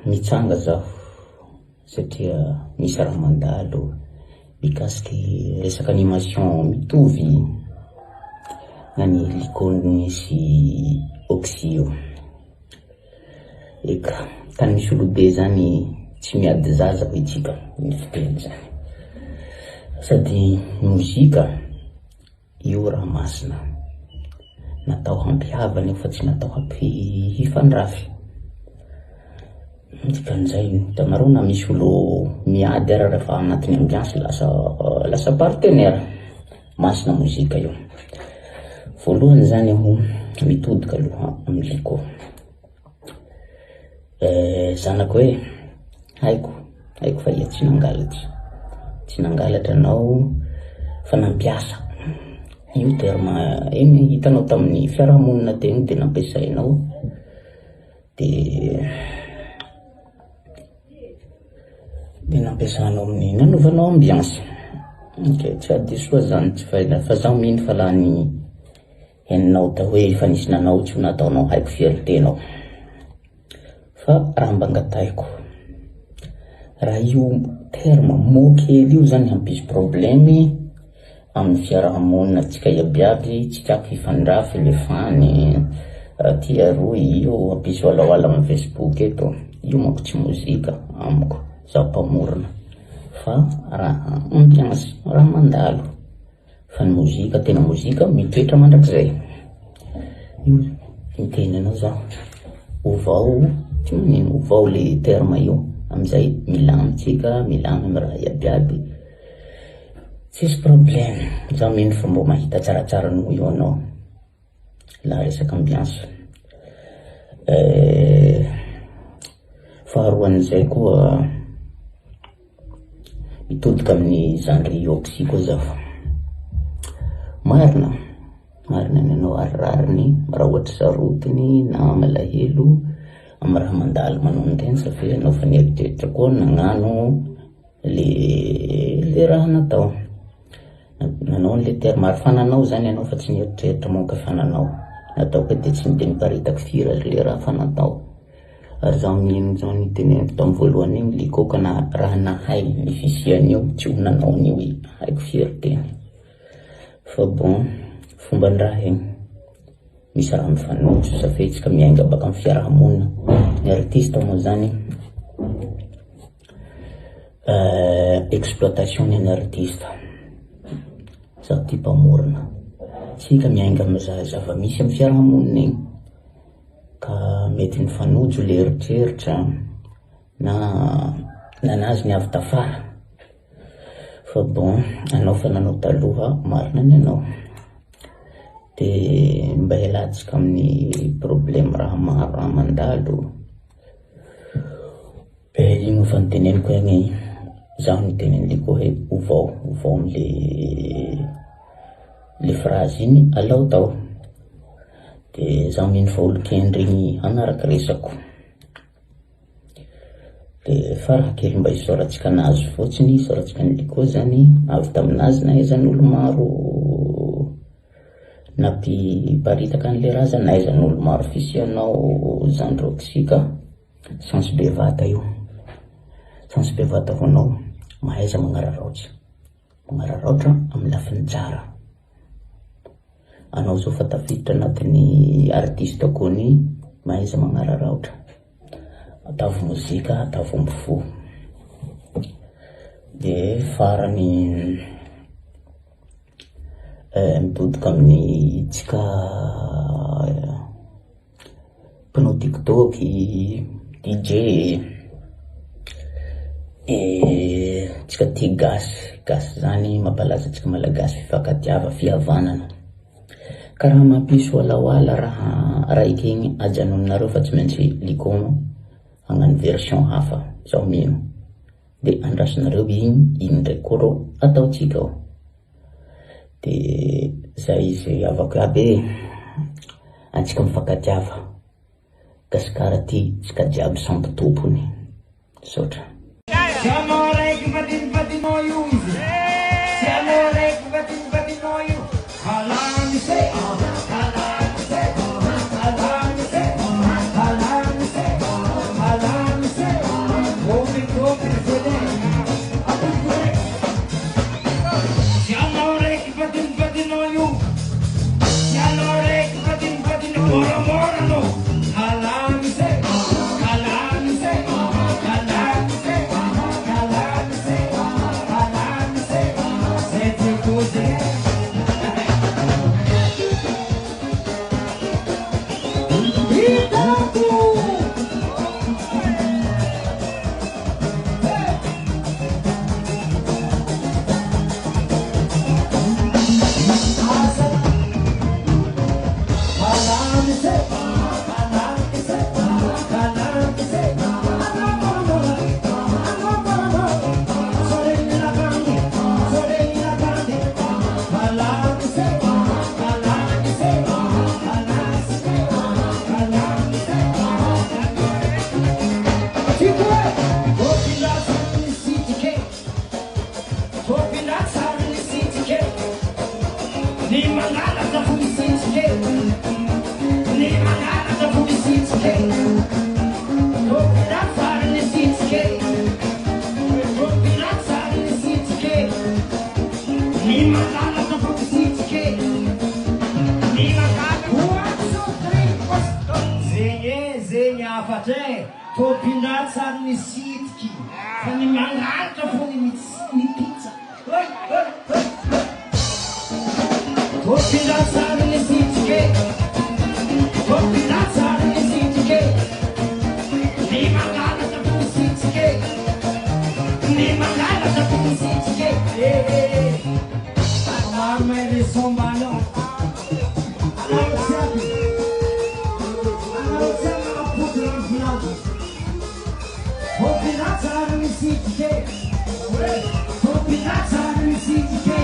mitsanga zaho satria misy raha mandalo mikasiky resaka animation mitovy nany likony sy oxio. Eka tany misy olobe zany tsy miady zaza ho itsika ny fiteny zany, sady mozika io raha masina natao hampihavana io fa tsy natao hifandrafy. Dikan'izay hitanareo na misy olo miady ara rehefa anatin'ny ambiance lasa partenaire, masina mozika io. Voalohany zany aho mitodika aloha amiliko zanako hoe haiko fa ia tsy nangalatra anao fa nampiasa io terma iny hitanao tamin'ny fiarahamonina teny de nampiasainao de nampiasanao amin'ny nanovanao ambiance. Ok, tsy adisoa zany tsy fa zaho mino fa la ny heninao da hoe efa nisy nanao tsy nataonao haiko fiertenao. Fa raha mba angataiko raha io terma mokely io zany hampisy problemy amin'ny fiarahamonina tsika iabiaby, tsy tiako hifandrafy le fany tia roy io hampisy walaoala amin'ny Facebook eto. Io manko tsy mozika amiko zaho mpamorona fa raha ambiance, raha mandalo. Fa ny mozika, tena mozika mitoetra mandrakizay. Io miteny anao zaho ovao, tsy manino ovao le terma io amizay milamitsika, milamy amy raha iabiaby, tsisy problème. Zaho mino fa mbo mahita tsaratsara noho io anao la resaka ambiance. Faharoan'izay koa mitodika amin'ny genre oxy koa zaho. Marina nanao arirariny raha ohatra sarotiny na malahelo amy raha mandalo manao teny safia anao fa nieritreritra koa nagnano le raha natao nanao le terme arifananao zany anao fa tsy nieritreritra monka fananao natao ka de tsy de miparitaka firy le raha fanatao. Ary zaho mino zao ny teneniko tamin'ny voalohany iny likoka na raha nahay ny fisian'io tsy ho nanao an'io haiko fierteny. Fa bon, fomban-draha iny misy raha mifanojo safetsika miainga baka amin'ny fiarahamonina. Ny artiste moa zany exploitation ny artiste. Zaho tia mpamorona, tsika miainga amin'ny zava-misy amin'ny fiarahamonina iny ka mety mifanojo le eritreritra na nanazy ny avy tafara. Fa bon, anao fa nanao taloha marina ny anao de mba hialatsika amin'ny problème raha maro raha mandalo. Ino fa niteneniko egny zaho niteneniko hoe ovao le phrase iny alao tao. De zaho mino fa olo kendrigny hanaraka resako de faraha kely mba hisoratsika anazy fotsiny, hisoratsika ny liko zany avy taminazy na aizan'olo maro napiparitaka an'le raha zany, na aizan'olo maro fisianao genre oxyka. Chance bevata io, chance bevata ho anao mahaiza magnararaotra amin'ny lafiny tsara. Anao zao fa tafiditra anatin'ny artiste kony mahaiza magnararaotra, atavo mozika, atavo ambifo. De farany mitodika amin'ny tsika mpanao TikTok, DJ, tsika tia gasy zany mampalaza tsika malagasy fifankatiava, fihavanana. Ka raha mampisy walaoala raha raiky igny ajanonareo fa tsy maintsy likomo hagnano version hafa zaho mino de andrasinareo iny ndraiky koa rô ataotsika ao. De zay izy avako aby antsika mifankatiava gasikara ty tsika jiaby samby tompony sotra. Say Tompindratsary ny sitiky fa ny mangalatra fo ny pizza. Tompindratsary ny sitiky, tompindratsary ny sitiky, ny mangalatra fo ny sitiky, ny mangalatra fo ny sitiky. Alama ele sombano. Tompindratsary ny sitiky, tompindratsary ny sitiky,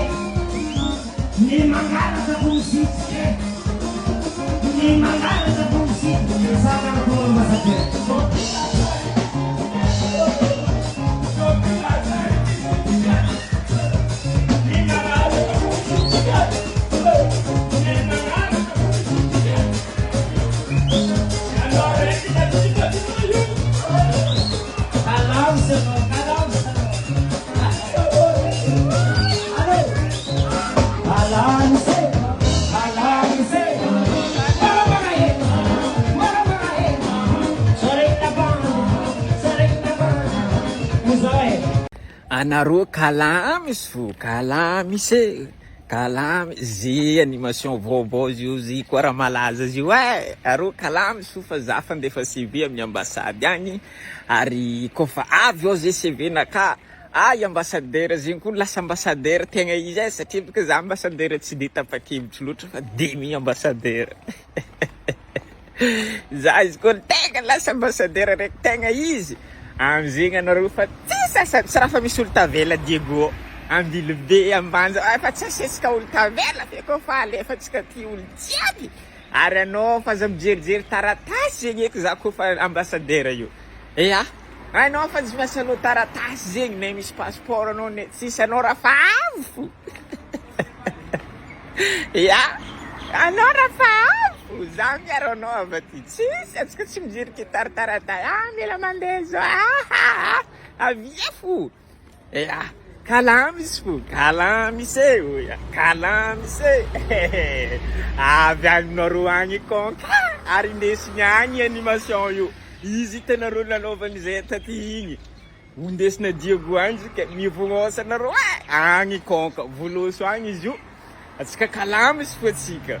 ny mangalatra fo ny sitiky, ny mangalatra fo ny sitiky. Sakana ko ambassadeur. Anareo kalamy so, kalamy se, kalamy zy animation vaovao io zy koa raha malaza io areo kalamy so fa za fa ndefa CV amin'ny ambasady agny ary kofa avy ao zay CV naka ambassadeur zegny koa lasa ambassadeur tegna izy satria baka za ambassadeur tsy de tapakevitry loatra fa demi ambassadeur. Za izy koa tegna lasa ambassadeur raiky tegna izy amizegny anareo fa tsy raha fa misy olo tavela Diego ambily be ambanja fa tsy asesika olo tavela fe koa fa alefatsika ty olo jiaby ary anao fa za mijerijery taratasy zegny eky za koa fa ambassadeur io anao fa tsy maintsy anao taratasy zegny na misy passeport anao ne tsisy anao raha fa avy fo. Anao raha fa avy za miaro anao avy aty tsisy atsika tsy mijery kitaratarata mila mandeha zao avia fo. Kalamy izy fo, kalamy se oya, kalamy se. Avy agninareo agny konka ary indesigny agny animation io izy hitanareo nanaovan'izay taty igny indesina Diego agny ka mivognosanareo agny konka voloso agny izy io atsika kalamy izy fo atsika.